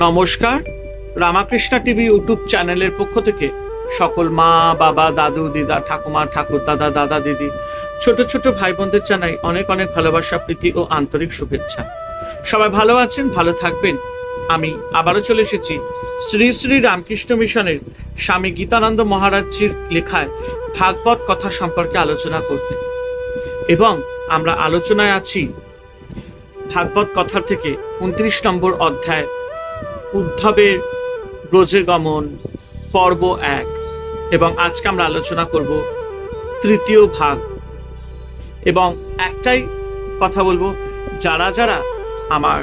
নমস্কার, Ramakrishna TV YouTube চ্যানেলের পক্ষ থেকে সকল মা বাবা, দাদু দিদা, ঠাকুমা ঠাকুর দাদা, দাদা দিদি, ছোট ছোট ভাই বোনদের জানাই অনেক অনেক ভালোবাসা, প্রীতি ও আন্তরিক শুভেচ্ছা। সবাই ভালো আছেন, ভালো থাকবেন। আমি আবারও চলে এসেছি শ্রী শ্রী রামকৃষ্ণ মিশনের স্বামী গীতানন্দ মহারাজজির লেখায় ভাগবত কথা সম্পর্কে আলোচনা করতে, এবং আমরা আলোচনায় আছি ভাগবত কথা থেকে 29 নম্বর অধ্যায়, উদ্ধবের ব্রজে গমন, পর্ব 1। এবং আজকে আমরা আলোচনা করব তৃতীয় ভাগ। এবং একটাই কথা বলবো, যারা যারা আমার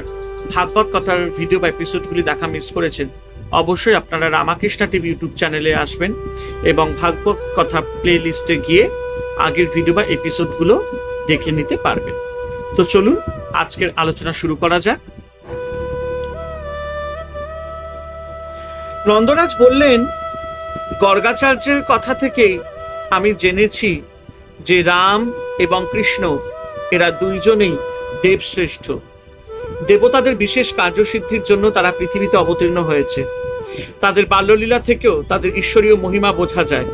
ভাগবত কথার ভিডিও বা এপিসোডগুলি দেখা মিস করেছেন, অবশ্যই আপনারা রামাকৃষ্ণ টিভি ইউটিউব চ্যানেলে আসবেন এবং ভাগবত কথা প্লে লিস্টে গিয়ে আগের ভিডিও বা এপিসোডগুলো দেখে নিতে পারবেন। তো চলুন আজকের আলোচনা শুরু করা যাক। নন্দরাজ বললেন, গর্গাচার্যের কথা থেকেই আমি জেনেছি যে রাম এবং কৃষ্ণ এরা দুইজনেই দেবশ্রেষ্ঠ। দেবতাদের বিশেষ কার্যসিদ্ধির জন্য তারা পৃথিবীতে অবতীর্ণ হয়েছে। তাদের বাল্যলীলা থেকেও তাদের ঈশ্বরীয় মহিমা বোঝা যায়।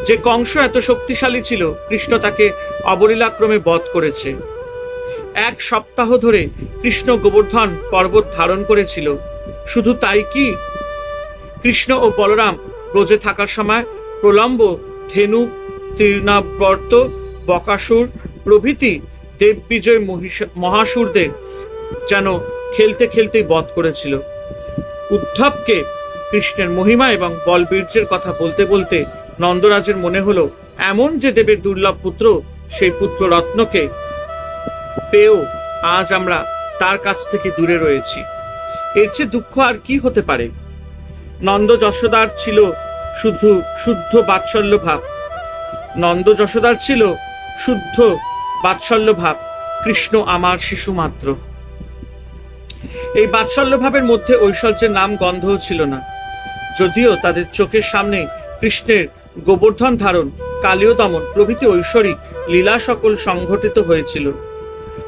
যে কংস এত শক্তিশালী ছিল, কৃষ্ণ তাকে অবলীলাক্রমে বধ করেছে। 1 সপ্তাহ ধরে কৃষ্ণ গোবর্ধন পর্বত ধারণ করেছিল। শুধু তাই কি, কৃষ্ণ ও বলরাম ব্রজে থাকার সময় প্রলম্ব, ধেনু, তৃণাবর্ত, বকাসুর প্রভৃতি দেববিজয় মহাসুরদের যেন খেলতে খেলতেই বধ করেছিল। উদ্ধবকে কৃষ্ণের মহিমা এবং বলবীর্যের কথা বলতে বলতে নন্দরাজের মনে হলো, এমন যে দেবের দুর্লভ পুত্র, সেই পুত্র রত্নকে পেয়েও আজ আমরা তার কাছ থেকে দূরে রয়েছি। এর চেয়ে দুঃখ আর কি হতে পারে? নন্দ যশোদার ছিল শুদ্ধ বাৎসল্য ভাব। নন্দ যশোদার ছিল শুদ্ধ বাৎসল্য ভাব। কৃষ্ণ আমার শিশু মাত্র। এই বাৎসল্য ভাবের মধ্যে ঐশ্বর্যের নাম গন্ধও ছিল না। যদিও তাদের চোখের সামনে কৃষ্ণের গোবর্ধন ধারণ, কালীয় দমন প্রভৃতি ঐশ্বরিক লীলা সকল সংঘটিত হয়েছিল,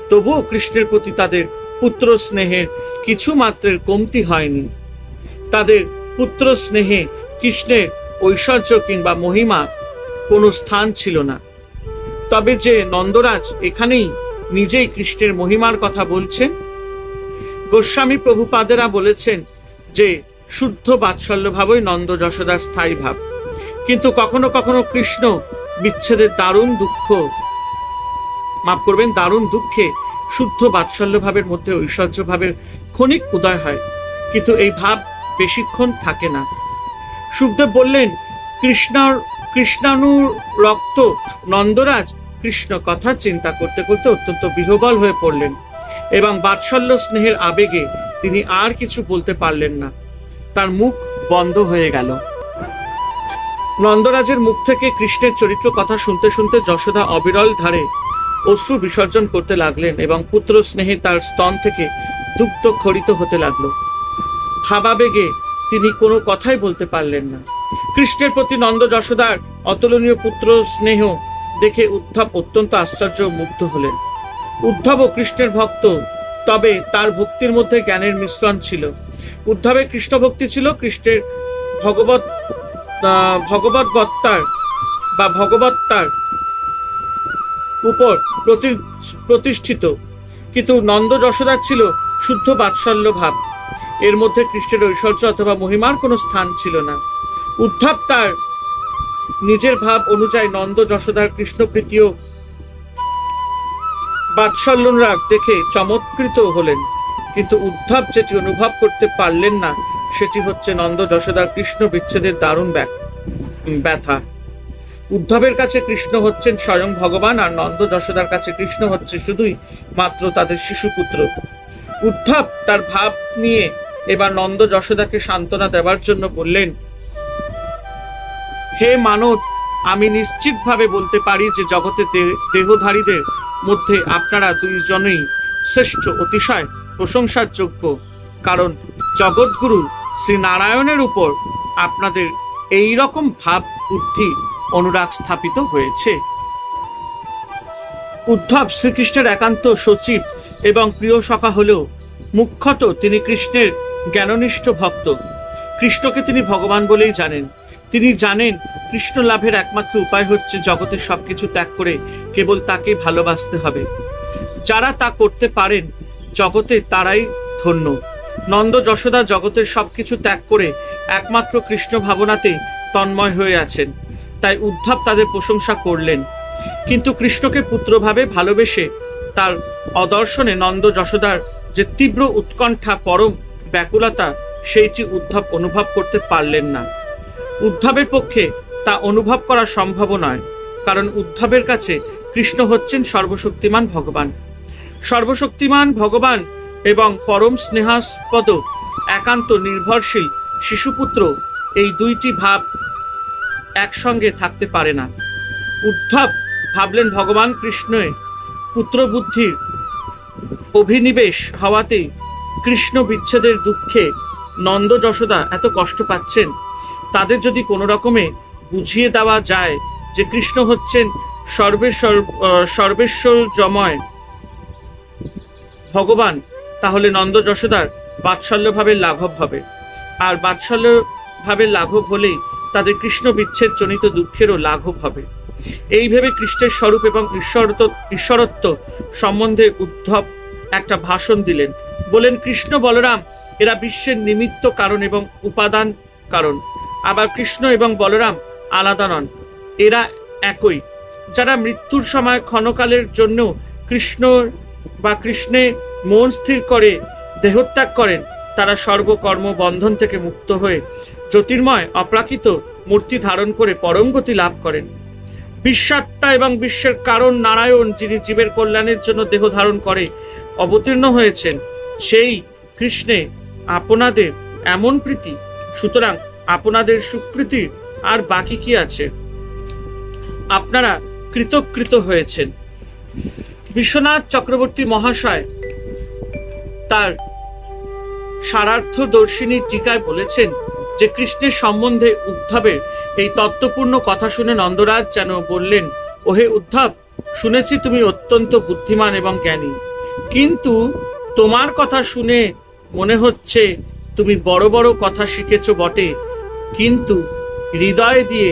তবুও কৃষ্ণের প্রতি তাদের পুত্র স্নেহের কিছু মাত্রের কমতি হয়নি। তাদের পুত্র স্নেহে কৃষ্ণের ঐশ্বর্য কিংবা মহিমা কোনো স্থান ছিল না। তবে যে নন্দরাজ এখানেই নিজেই কৃষ্ণের মহিমার কথা বলছেন। গোস্বামী প্রভুপাদেরা বলেছেন যে শুদ্ধ বাৎসল্য ভাবই নন্দ যশোদার স্থায়ী ভাব। কিন্তু কখনো কখনো কৃষ্ণ বিচ্ছেদের দারুণ দুঃখে শুদ্ধ বাৎসল্য ভাবের মধ্যে ঐশ্বর্য ভাবের ক্ষণিক উদয় হয়, কিন্তু এই ভাব বেশিক্ষণ থাকে না। সুখদেব বললেন, কৃষ্ণানুরক্ত নন্দরাজ কৃষ্ণ কথা চিন্তা করতে করতে অত্যন্ত বিহ্বল হয়ে পড়লেন এবং বাৎসল্য স্নেহের আবেগে তিনি আর কিছু বলতে পারলেন না। তার মুখ বন্ধ হয়ে গেল। নন্দরাজের মুখ থেকে কৃষ্ণের চরিত্র কথা শুনতে শুনতে যশোদা অবিরল ধারে অশ্রু বিসর্জন করতে লাগলেন এবং পুত্র স্নেহে তার স্তন থেকে দুগ্ধ খরিত হতে লাগলো। ভাবাবেগে তিনি কোনো কথাই বলতে পারলেন না। কৃষ্ণের প্রতি নন্দ যশোদার অতুলনীয় পুত্র স্নেহ দেখে উদ্ধব অত্যন্ত আশ্চর্য মুগ্ধ হলেন। উদ্ধবও কৃষ্ণের ভক্ত, তবে তার ভক্তির মধ্যে জ্ঞানের মিশ্রণ ছিল। উদ্ধবের কৃষ্ণ ভক্তি ছিল কৃষ্ণের ভগবত্তার উপর প্রতিষ্ঠিত, কিন্তু নন্দ যশোদার ছিল শুদ্ধ বাৎসল্য ভাব। এর মধ্যে কৃষ্ণের ঐশ্বর্য অথবা মহিমার কোনো স্থান ছিল না। উদ্ধব তার নিজের ভাব অনুযায়ী নন্দ যশোদার কৃষ্ণ প্রীতিও বাৎসল্যরাগ দেখে চমৎকৃত হলেন, কিন্তু উদ্ধব যেটি অনুভব করতে পারলেন না, সেটি হচ্ছে নন্দ যশোদার কৃষ্ণ বিচ্ছেদের দারুণ ব্যথা। উদ্ধবের কাছে কৃষ্ণ হচ্ছেন স্বয়ং ভগবান, আর নন্দ যশোদার কাছে কৃষ্ণ হচ্ছে শুধুই মাত্র তাদের শিশুপুত্র। উদ্ধব তার ভাব নিয়ে এবার নন্দ যশোদাকে সান্ত্বনা দেওয়ার জন্য বললেন, হে মানদ, আমি নিশ্চিতভাবে বলতে পারি যে জগতে দেহধারীদের মধ্যে আপনারা দুইজনেই শ্রেষ্ঠ, অতিশয় প্রশংসার যোগ্য, কারণ জগৎগুরু শ্রী নারায়ণের উপর আপনাদের এই রকম ভাব বুদ্ধি অনুরাগ স্থাপিত হয়েছে। উদ্ধব শ্রীকৃষ্ণের একান্ত সচিব এবং প্রিয় সখা হলেও মুখ্যত তিনি কৃষ্ণের জ্ঞাননিষ্ঠ ভক্ত। কৃষ্ণকে তিনি ভগবান বলেই জানেন। তিনি জানেন কৃষ্ণ লাভের একমাত্র উপায় হচ্ছে জগতের সবকিছু ত্যাগ করে কেবল তাকে ভালোবাসতে হবে। যারা তা করতে পারেন জগতে তারাই ধন্য। নন্দ যশোদা জগতের সবকিছু ত্যাগ করে একমাত্র কৃষ্ণ ভাবনাতে তন্ময় হয়ে আছেন, তাই উদ্ধব তাদের প্রশংসা করলেন। কিন্তু কৃষ্ণকে পুত্রভাবে ভালোবেসে তার অদর্শনে নন্দ যশোদার যে তীব্র উৎকণ্ঠা, পরম ব্যাকুলতা, সেইটি উদ্ধব অনুভব করতে পারলেন না। উদ্ধবের পক্ষে তা অনুভব করা সম্ভব নয়, কারণ উদ্ধবের কাছে কৃষ্ণ হচ্ছেন সর্বশক্তিমান ভগবান। সর্বশক্তিমান ভগবান এবং পরম স্নেহাস্পদ একান্ত নির্ভরশীল শিশুপুত্র, এই দুইটি ভাব একসঙ্গে থাকতে পারে না। উদ্ধব ভাবলেন ভগবান কৃষ্ণের পুত্রবুদ্ধির অভিনিবেশ হওয়াতেই কৃষ্ণ বিচ্ছেদের দুঃখে নন্দ যশোদা এত কষ্ট পাচ্ছেন। তাদের যদি কোনো রকমে বুঝিয়ে দেওয়া যায় যে কৃষ্ণ হচ্ছেন সর্বেশ্বরজময় ভগবান, তাহলে নন্দ যশোদার বাৎসল্য ভাবের লাঘব হবে। আর বাৎসল্য ভাবের লাঘব হলেই তাদের কৃষ্ণ বিচ্ছেদ জনিত দুঃখেরও লাঘব হবে। এই ভেবে কৃষ্ণের স্বরূপ এবং ঈশ্বরত্ব সম্বন্ধে উদ্ধব একটা ভাষণ দিলেন। বলেন, কৃষ্ণ বলরাম এরা বিশ্বের নিমিত্ত কারণ এবং উপাদান কারণ। আবার কৃষ্ণ এবং বলরাম আলাদা নন, এরা একই। যারা মৃত্যুর সময় ক্ষণকালের জন্য কৃষ্ণ বা কৃষ্ণে মন স্থির করে দেহত্যাগ করেন, তারা সর্বকর্ম বন্ধন থেকে মুক্ত হয়ে জ্যোতির্ময় অপ্রাকৃত মূর্তি ধারণ করে পরম গতি লাভ করেন। বিশ্বাত্মা এবং বিশ্বের কারণ নারায়ণ, যিনি জীবের কল্যাণের জন্য দেহ ধারণ করে অবতীর্ণ হয়েছেন, সেই কৃষ্ণে আপনাদের এমন প্রীতি। সুতরাং আপনাদের সুকৃতি আর বাকি কি আছে? আপনারা কৃতকৃত হয়েছেন। বিশ্বনাথ চক্রবর্তী মহাশয় তার সারার্থদর্শিনী টিকায় বলেছেন যে কৃষ্ণের সম্বন্ধে উদ্ধবের এই তত্ত্বপূর্ণ কথা শুনে নন্দরাজ যেন বললেন, ওহে উদ্ধব, শুনেছি তুমি অত্যন্ত বুদ্ধিমান এবং জ্ঞানী, কিন্তু তোমার কথা শুনে মনে হচ্ছে তুমি বড় বড় কথা শিখেছ বটে, কিন্তু হৃদয় দিয়ে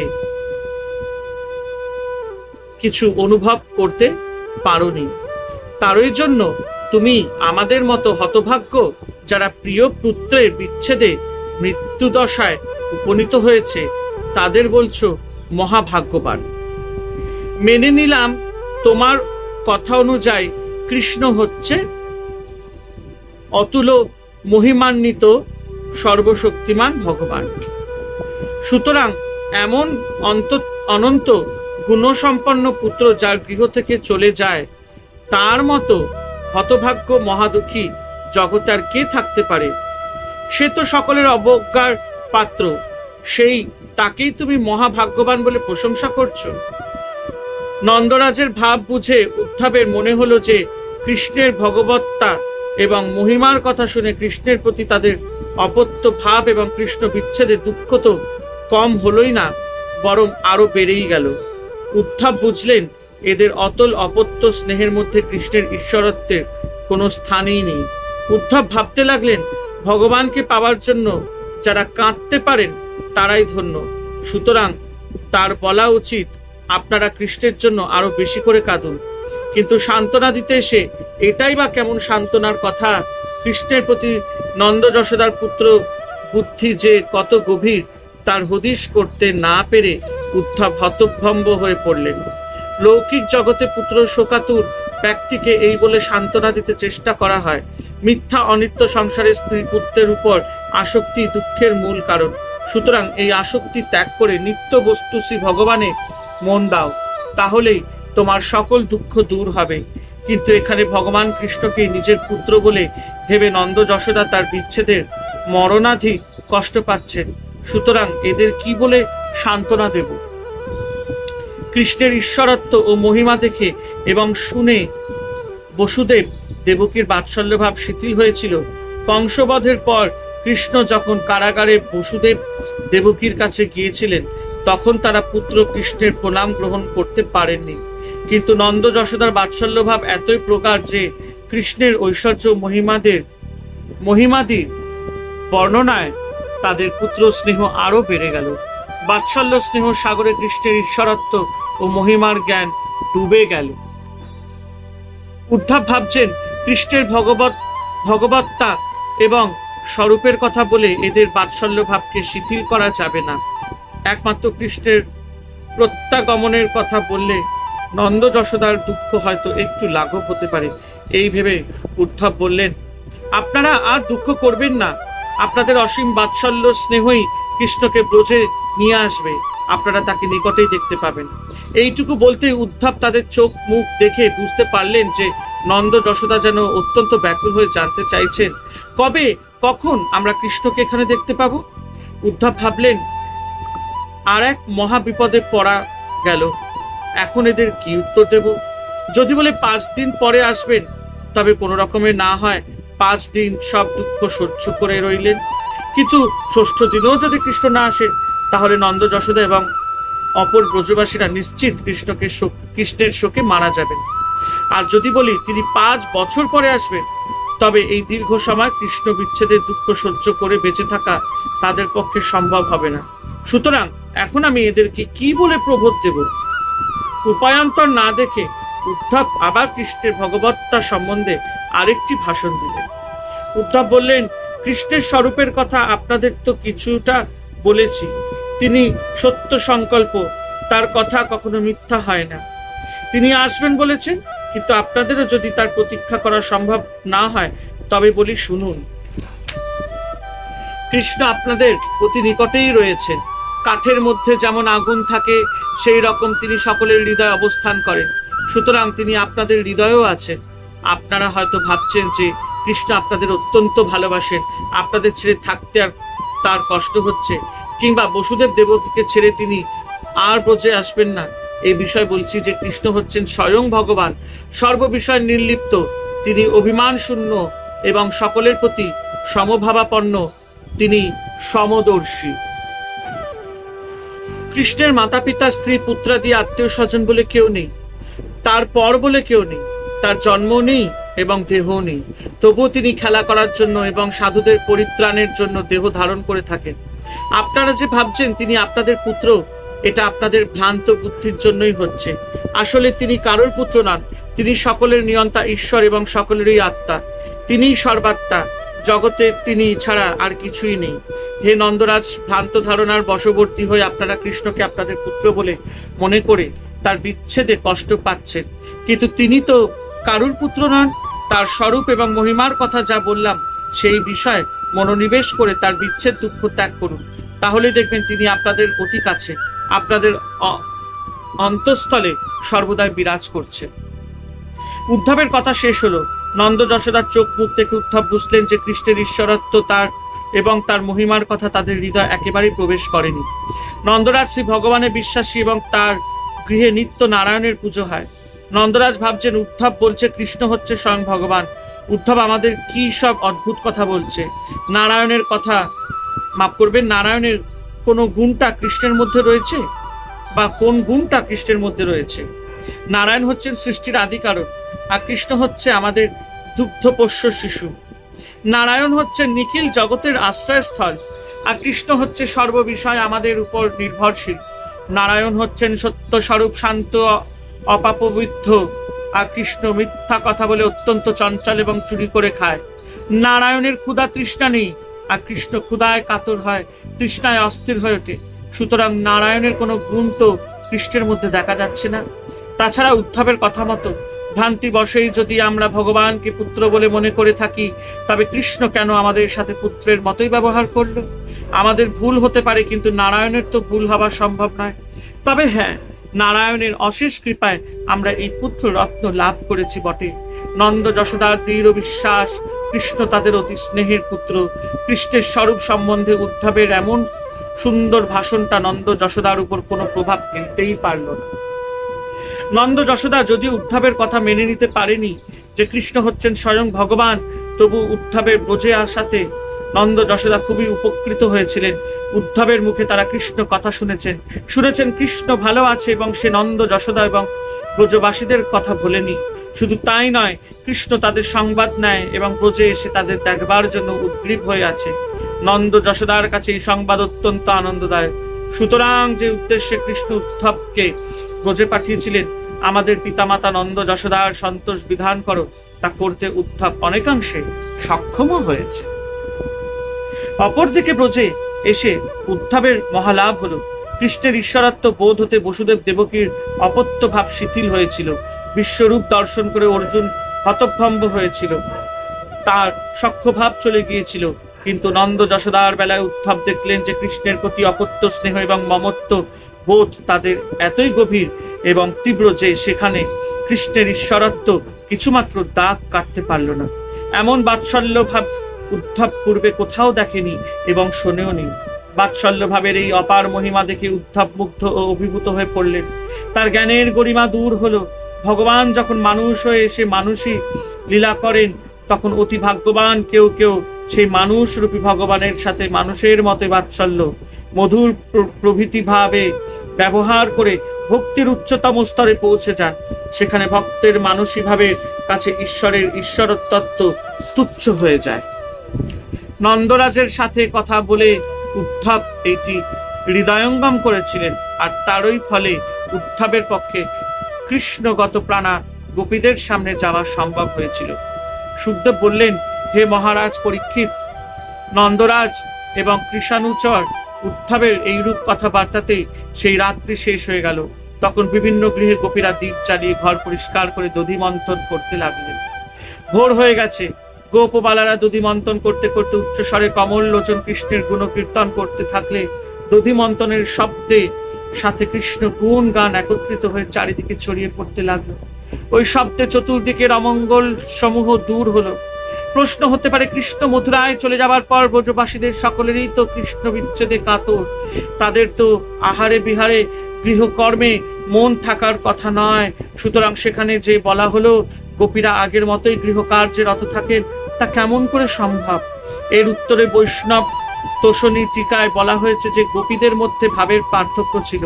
কিছু অনুভব করতে পারোনি। তারই জন্য তুমি আমাদের মতো হতভাগ্য, যারা প্রিয় পুত্রের বিচ্ছেদে মৃত্যুদশায় উপনীত হয়েছে, তাদের বলছো মহাভাগ্যবান। মেনে নিলাম তোমার কথা অনুযায়ী কৃষ্ণ হচ্ছে অতুল মহিমান্বিত সর্বশক্তিমান ভগবান। সুতরাং এমন অনন্ত গুণসম্পন্ন পুত্র যার গৃহ থেকে চলে যায়, তার মতো হতভাগ্য মহাদুঃখী জগতে আর কে থাকতে পারে? সে তো সকলের অবজ্ঞার পাত্র, সেই তাকেই তুমি মহাভাগ্যবান বলে প্রশংসা করছো। নন্দরাজের ভাব বুঝে উদ্ধবের মনে হলো যে কৃষ্ণের ভগবত্তা এবং মহিমার কথা শুনে কৃষ্ণের প্রতি তাদের অপত্য ভাব এবং কৃষ্ণ বিচ্ছেদের দুঃখ তো কম হলোই না, বরং আরো বেড়েই গেল। উদ্ধব বুঝলেন এদের অতল অপত্য স্নেহের মধ্যে কৃষ্ণের ঈশ্বরত্বের কোনো স্থানই নেই। উদ্ধব ভাবতে লাগলেন, ভগবানকে পাওয়ার জন্য যারা কাঁদতে পারেন তারাই ধন্য। সুতরাং তার বলা উচিত, আপনারা কৃষ্ণের জন্য আরো বেশি করে কাঁদুন। কিন্তু সান্ত্বনা দিতে এসে এটাই বা কেমন সান্ত্বনার কথা? কৃষ্ণের প্রতি নন্দ যশোদার পুত্র বুদ্ধি যে কত গভীর, তার হদিশ করতে না পেরে উদ্ধব হতভম্ব হয়ে পড়লেন। লৌকিক জগতে পুত্র শোকাতুর ব্যক্তিকে এই বলে সান্ত্বনা দিতে চেষ্টা করা হয়, মিথ্যা অনিত্য সংসারে স্ত্রী পুত্রের উপর আসক্তি দুঃখের মূল কারণ। সুতরাং এই আসক্তি ত্যাগ করে নিত্য বস্তু শ্রী ভগবানে মন দাও, তাহলেই তোমার সকল দুঃখ দূর হবে। কিন্তু এখানে ভগবান কৃষ্ণকে নিজের পুত্র বলে ভেবে নন্দ যশোদা তার বিচ্ছেদের মরণাধি কষ্ট পাচ্ছেন। সুতরাং এদের কি বলে সান্ত্বনা দেব? কৃষ্ণের ঈশ্বরত্ব ও মহিমা দেখে এবং শুনে বসুদেব দেবকীর বাৎসল্যভাব শিথিল হয়েছিল। কংসবধের পর কৃষ্ণ যখন কারাগারে বসুদেব দেবকীর কাছে গিয়েছিলেন, তখন তারা পুত্র কৃষ্ণের প্রণাম গ্রহণ করতে পারেননি। কিন্তু নন্দ যশোদার বাৎসল্যভাব এতই প্রকার যে কৃষ্ণের ঐশ্বর্য মহিমাদির বর্ণনায় তাদের পুত্র স্নেহ আরো বেড়ে গেল। বাৎসল্য স্নেহ সাগরে কৃষ্ণের ঈশ্বরত্ব ও মহিমার জ্ঞান ডুবে গেল। উদ্ধব ভাবছেন কৃষ্ণের ভগবত্তা এবং স্বরূপের কথা বলে এদের বাৎসল্য ভাবকে শিথিল করা যাবে না। একমাত্র কৃষ্ণের প্রত্যাগমনের কথা বললে নন্দ যশোদার দুঃখ হয়তো একটু লাঘব হতে পারে। এই ভেবে উদ্ধব বললেন, আপনারা আর দুঃখ করবেন না, আপনাদের অসীম বাৎসল্য স্নেহই কৃষ্ণকে ব্রজে নিয়ে আসবে, আপনারা তাকে নিকটেই দেখতে পাবেন। এইটুকু বলতে উদ্ধব তাদের চোখ মুখ দেখে বুঝতে পারলেন যে নন্দ যশোদা যেন অত্যন্ত ব্যাকুল হয়ে জানতে চাইছেন, কবে কখন আমরা কৃষ্ণকে এখানে দেখতে পাবো। উদ্ধব ভাবলেন, আর এক মহা বিপদে পড়া গেল, এখন এদের কি উত্তর দেব। যদি বলে 5 দিন পরে আসবেন, তবে কোনো রকমের না হয় 5 দিন সব দুঃখ সহ্য করে রইলেন, কিন্তু 6ষ্ঠ দিনেও যদি কৃষ্ণ না আসে, তাহলে নন্দ যশোদা এবং অপর ব্রজবাসীরা নিশ্চিত কৃষ্ণের শোকে মারা যাবেন। আর যদি বলি তিনি 5 বছর পরে আসবেন, তবে এই দীর্ঘ সময় কৃষ্ণ বিচ্ছেদের দুঃখ সহ্য করে বেঁচে থাকা তাদের পক্ষে সম্ভব হবে না। সুতরাং এখন আমি এদেরকে কি বলে প্রবোধ দেব। উপায়ান্তর না দেখে উদ্ধব আবার কৃষ্ণের ভগবত্তা সম্বন্ধে আরেকটি ভাষণ দিলেন। উদ্ধব বললেন, কৃষ্ণের স্বরূপের কথা আপনাদের তো কিছুটা বলেছি। তিনি সত্য সংকল্প, তার কথা কখনো মিথ্যা হয় না। তিনি আসবেন বলেছেন, কিন্তু আপনাদেরও যদি তার প্রতীক্ষা করা সম্ভব না হয়, তবে বলি শুনুন। কৃষ্ণ আপনাদের অতি নিকটেই রয়েছেন। কাঠের মধ্যে যেমন আগুন থাকে, সেই রকম তিনি সকলের হৃদয়ে অবস্থান করেন। সুতরাং তিনি আপনাদের হৃদয়েও আছেন। আপনারা হয়তো ভাবছেন যে কৃষ্ণ আপনাদের অত্যন্ত ভালোবাসেন, আপনাদের ছেড়ে থাকতে আর তার কষ্ট হচ্ছে, কিংবা বসুদেব দেবকীকে ছেড়ে তিনি আর ব্রজে আসবেন না। এই বিষয় বলছি যে কৃষ্ণ হচ্ছেন স্বয়ং ভগবান, সর্ববিষয় নির্লিপ্ত। তিনি অভিমান শূন্য এবং সকলের প্রতি সমভাবাপন্ন, তিনি সমদর্শী। কৃষ্ণের মাতা পিতা স্ত্রী পুত্রাদি আত্মীয় স্বজন বলে কেউ নেই, তার পর বলে কেউ নেই, তার জন্ম নেই এবং দেহ নেই। তবুও তিনি খেলা করার জন্য এবং সাধুদের পরিত্রাণের জন্য দেহ ধারণ করে থাকেন। আপনারা যে ভাবছেন তিনি আপনাদের পুত্র, এটা আপনাদের ভ্রান্ত বুদ্ধির জন্যই হচ্ছে। আসলে তিনি কারোর পুত্র নন, তিনি সকলের নিয়ন্তা ঈশ্বর এবং সকলেরই আত্মা। তিনিই সর্বাত্মা, জগতের তিনি ছাড়া আর কিছুই নেই। হে নন্দরাজ, ভ্রান্ত ধারণার বশবর্তী হয়ে আপনারা কৃষ্ণকে আপনাদের পুত্র বলে মনে করে তার বিচ্ছেদে কষ্ট পাচ্ছেন, কিন্তু তিনি তো কারুর পুত্র নন। তার স্বরূপ এবং মহিমার কথা যা বললাম, সেই বিষয়ে মনোনিবেশ করে তার বিচ্ছেদ দুঃখ ত্যাগ করুন, তাহলে দেখবেন তিনি আপনাদের অতি কাছে, আপনাদের অন্তঃস্থলে সর্বদাই বিরাজ করছে। উদ্ধবের কথা শেষ হলো। নন্দ যশোদার চোখ মুখ থেকে উদ্ধব বুঝলেন যে কৃষ্ণের ঈশ্বরত্ব তার এবং তার মহিমার কথা তাদের হৃদয় একেবারেই প্রবেশ করেনি। নন্দরাজ শ্রী ভগবানের বিশ্বাসী এবং তার গৃহে নিত্য নারায়ণের পুজো হয়। নন্দরাজ ভাবছেন উদ্ধব বলছে কৃষ্ণ হচ্ছে স্বয়ং ভগবান। উদ্ধব আমাদের কি সব অদ্ভুত কথা বলছে। নারায়ণের কথা, মাফ করবেন, নারায়ণের কোন গুণটা কৃষ্ণের মধ্যে রয়েছে, বা কোন গুণটা কৃষ্ণের মধ্যে রয়েছে? নারায়ণ হচ্ছেন সৃষ্টির আদি কারণ, আর কৃষ্ণ হচ্ছে আমাদের দুগ্ধপোষ্য শিশু। নারায়ণ হচ্ছেন নিখিল জগতের আশ্রয়স্থল, আর কৃষ্ণ হচ্ছে সর্ববিষয় আমাদের উপর নির্ভরশীল। নারায়ণ হচ্ছেন সত্য স্বরূপ, শান্ত, অপাপবিদ্ধ, আর কৃষ্ণ মিথ্যা কথা বলে অত্যন্ত চঞ্চল এবং চুরি করে খায়। নারায়ণের ক্ষুধা তৃষ্ণা নেই, আর কৃষ্ণ ক্ষুধায় কাতর হয়, তৃষ্ণায় অস্থির হয়ে ওঠে। সুতরাং নারায়ণের কোনো গুণ তো কৃষ্ণের মধ্যে দেখা যাচ্ছে না। তাছাড়া উদ্ধবের কথা মতো ভ্রান্তি বশেই যদি আমরা ভগবানকে পুত্র বলে মনে করে থাকি, তবে কৃষ্ণ কেন আমাদের সাথে পুত্রের মতোই ব্যবহার করলো? আমাদের ভুল হতে পারে, কিন্তু নারায়ণের তো ভুল হওয়া সম্ভব নয়। তবে হ্যাঁ, নারায়ণের অশেষ কৃপায় আমরা এই পুত্র রত্ন লাভ করেছি বটে। নন্দ যশোদার দৃঢ় বিশ্বাস কৃষ্ণ তাদের অতি স্নেহের পুত্র। কৃষ্ণের স্বরূপ সম্বন্ধে উদ্ধবের এমন সুন্দর ভাষণটা নন্দ যশোদার উপর কোনো প্রভাব ফেলতেই পারল না। নন্দ যশোদা যদি উদ্ধবের কথা মেনে নিতে পারেনি যে কৃষ্ণ হচ্ছেন স্বয়ং ভগবান, তবু উদ্ধবের ব্রজে আসাতে নন্দ যশোদা খুবই উপকৃত হয়েছিলেন। উদ্ধবের মুখে তারা কৃষ্ণ কথা শুনেছেন কৃষ্ণ ভালো আছে, এবং সে নন্দ যশোদা এবং ব্রজবাসীদের কথা ভোলেনি। শুধু তাই নয়, কৃষ্ণ তাদের সংবাদ নেয় এবং ব্রজে এসে তাদের দেখবার জন্য উদ্গ্রীব হয়ে আছে। নন্দ যশোদার কাছে এই সংবাদ অত্যন্ত আনন্দদায়ক। সুতরাং যে উদ্দেশ্যে কৃষ্ণ উদ্ধবকে ব্রজে পাঠিয়েছিলেন, আমাদের পিতামাতা নন্দ যশোদার সন্তোষ বিধান করো, তা করতে উদ্ধব অনেকাংশে সক্ষমও হয়েছে। অপরদিকে ব্রজে এসে উদ্ধবের মহালাভ হলো। কৃষ্ণের ঈশ্বরত্ব বোধ হতে বসুদেব দেবকীর অপত্য ভাব শিথিল হয়েছিল। বিশ্বরূপ দর্শন করে অর্জুন হতভম্ব হয়েছিল, তার সখ্যভাব চলে গিয়েছিল। কিন্তু নন্দ যশোদার বেলায় উদ্ধব দেখলেন যে কৃষ্ণের প্রতি অপত্য স্নেহ এবং মমত্ব বোধ তাদের এতই গভীর এবং তীব্র যে সেখানে কৃষ্ণের ঈশ্বরত্ব কিছুমাত্র দাগ কাটতে পারল না। এমন বাৎসল্য ভাব উদ্ধব পূর্বে কোথাও দেখেনি এবং শোনেও নি। বাৎসল্য ভাবের এই অপার মহিমা দেখে উদ্ধব মুগ্ধ ও অভিভূত হয়ে পড়লেন। তার জ্ঞানের গরিমা দূর হলো। ভগবান যখন মানুষ হয়ে এসে মানুষই লীলা করেন, তখন অতি ভাগ্যবান কেউ কেউ সেই মানুষ রূপী ভগবানের সাথে মানুষের মতে বাৎসল্য মধুর প্রভৃতি ভাবে ব্যবহার করে ভক্তির উচ্চতম স্তরে পৌঁছে যান। সেখানে ভক্তের মানসী ভাবের কাছে ঈশ্বরের ঈশ্বরতত্ত্ব তুচ্ছ হয়ে যায়। নন্দরাজের সাথে কথা বলে উদ্ধব এটি হৃদয়ঙ্গম করেছিলেন, আর তারই ফলে উদ্ধবের পক্ষে কৃষ্ণগত প্রাণা গোপীদের সামনে যাওয়া সম্ভব হয়েছিল। সুখদেব বললেন, হে মহারাজ পরীক্ষিত, নন্দরাজ এবং কৃষানুচর উদ্ধবের এইরূপ কথাবার্তাতেই সেই রাত্রি শেষ হয়ে গেল। তখন বিভিন্ন গৃহে গোপীরা দীপ জ্বালিয়ে ঘর পরিষ্কার করে দধি মন্থন করতে লাগলেন। ভোর হয়ে গেছে। গোপবালারা দধি মন্থন করতে করতে উচ্চস্বরে কমল লোচন কৃষ্ণের গুণকীর্তন করতে থাকলে দধি মন্থনের শব্দে সাথে কৃষ্ণ গুণ গান একত্রিত হয়ে চারিদিকে ছড়িয়ে পড়তে লাগলো। ওই শব্দে চতুর্দিকের অমঙ্গল সমূহ দূর হলো। প্রশ্ন হতে পারে, কৃষ্ণ মথুরায় চলে যাবার পর ব্রজবাসীদের সকলেরই তো কৃষ্ণ বিচ্ছেদে কাতর। তাদের তো আহারে বিহারে গৃহকর্মে মন থাকার কথা নয়। সুতরাং সেখানে যে বলা হলো গোপীরা আগের মতোই গৃহকার্যে রত থাকেন, তা কেমন করে সম্ভব? এর উত্তরে বৈষ্ণব তোষণীর টিকায় বলা হয়েছে যে গোপীদের মধ্যে ভাবের পার্থক্য ছিল।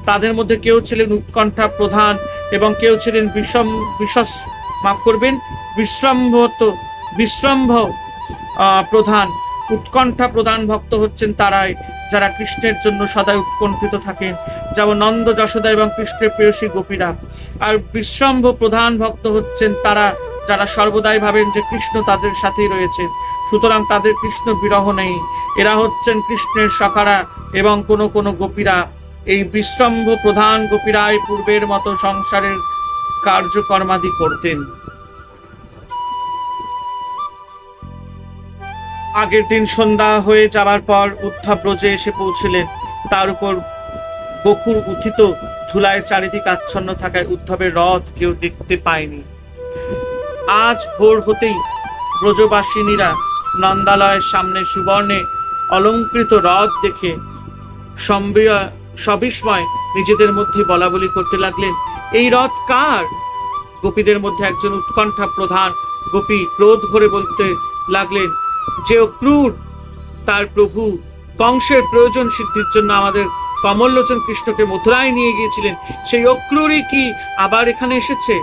তাদের মধ্যে কেউ ছিলেন উৎকণ্ঠা প্রধান এবং কেউ ছিলেন বিশ্রম্ভ প্রধান। উৎকণ্ঠা প্রধান ভক্ত হচ্ছেন তারাই যারা কৃষ্ণের জন্য সদাই উৎকণ্ঠিত থাকেন, যেমন নন্দ যশোদা এবং কৃষ্ণের প্রেয়সী গোপীরা। আর বিশ্রম্ভ প্রধান ভক্ত হচ্ছেন তারা যারা সর্বদাই ভাবেন যে কৃষ্ণ তাদের সাথেই রয়েছেন, সুতরাং তাদের কৃষ্ণ বিরহ নেই। এরা হচ্ছেন কৃষ্ণের সখারা এবং কোন কোন গোপীরা। এই বিশ্রম্ভ প্রধান গোপীরাই পূর্বের মতো সংসারের কার্যকর্মাদি করতেন। আগের দিন সন্ধ্যা হয়ে যাবার পর উদ্ধব ব্রজে এসে পৌঁছলেন। তার উপর বকুর উত্থিত ধুলায় চারিদিক আচ্ছন্ন থাকায় উদ্ধবের রথ কেউ দেখতে পায়নি। আজ ভোর হতেই ব্রজবাসিনীরা নন্দালয়ের সামনে সুবর্ণে অলঙ্কৃত রথ দেখে সবিস্ময় নিজেদের মধ্যে বলা বলি করতে লাগলেন, এই রথ কার? গোপীদের মধ্যে একজন উৎকণ্ঠা প্রধান গোপী ক্রোধ ভরে বলতে লাগলেন, যে অক্রূর তার প্রভু কংসের প্রয়োজন সিদ্ধির জন্য আমাদের কমললোচন কৃষ্ণকে মথুরায় নিয়ে গিয়েছিলেন, সেই অক্রূরই কি আবার এখানে এসেছে?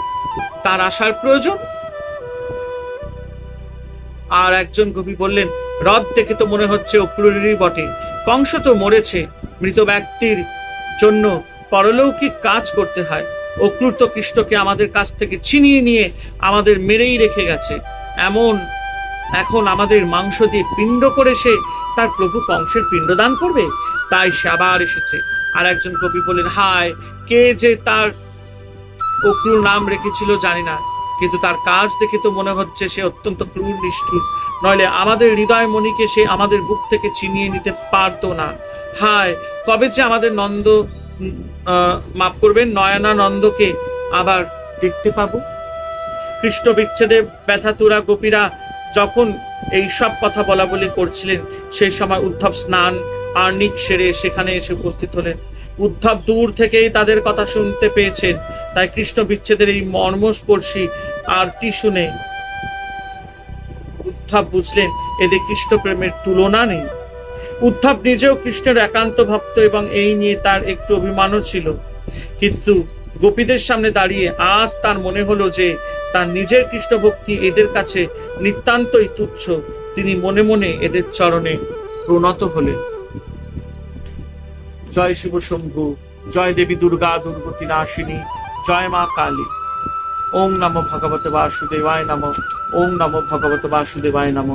তার আসার প্রয়োজন? আর একজন গোপী বললেন, রথ দেখে তো মনে হচ্ছে অক্রূরেরই বটে। কংস তো মরেছে, মৃত ব্যক্তির জন্য পরলৌকিক কাজ করতে হয়। অক্রূর তো কৃষ্ণকে আমাদের কাছ থেকে ছিনিয়ে নিয়ে আমাদের মেরেই রেখে গেছে। এখন আমাদের মাংস দিয়ে পিণ্ড করে সে তার প্রভু কংসের পিণ্ডদান করবে, তাই সে আবার এসেছে। আর একজন কবি বলেন, হায়, কে যে তার অক্রূর নাম রেখেছিল জানি না, কিন্তু তার কাজ দেখে তো মনে হচ্ছে সে অত্যন্ত ক্রূর নিষ্ঠুর, নইলে আমাদের হৃদয় মণিকে সে আমাদের বুক থেকে ছিনিয়ে নিতে পারতো না। হায়, কবে যে আমাদের নয়নানন্দকে আবার দেখতে পাবো। কৃষ্ণ বিচ্ছেদে ব্যথাতুরা গোপীরা যখন এই সব কথা বলা বলি করছিলেন, সেই সময় উদ্ধব স্নান আর্নিক সেরে সেখানে এসে উপস্থিত হলেন। উদ্ধব দূর থেকেই তাদের কথা শুনতে পেয়েছেন, তাই কৃষ্ণ বিচ্ছেদের এই মর্মস্পর্শী আরতি শুনে উদ্ধব বুঝলেন এদের কৃষ্ণ প্রেমের তুলনা নেই। উদ্ধব নিজেও কৃষ্ণের একান্ত ভক্ত এবং এই নিয়ে তার একটু অভিমানও ছিল, কিন্তু গোপীদের সামনে দাঁড়িয়ে আজ তার মনে হলো যে তার নিজের কৃষ্ণ ভক্তি এদের কাছে নিতান্তই তুচ্ছ। তিনি মনে মনে এদের চরণে প্রণত হলেন। জয় শিব শম্ভু, জয় দেবী দুর্গা দুর্গতি নাশিনী, জয় মা কালী। ওং নমো ভগবতে বাসুদেবায় নমঃ। ওং নমো ভগবতে বাসুদেবায় নমঃ।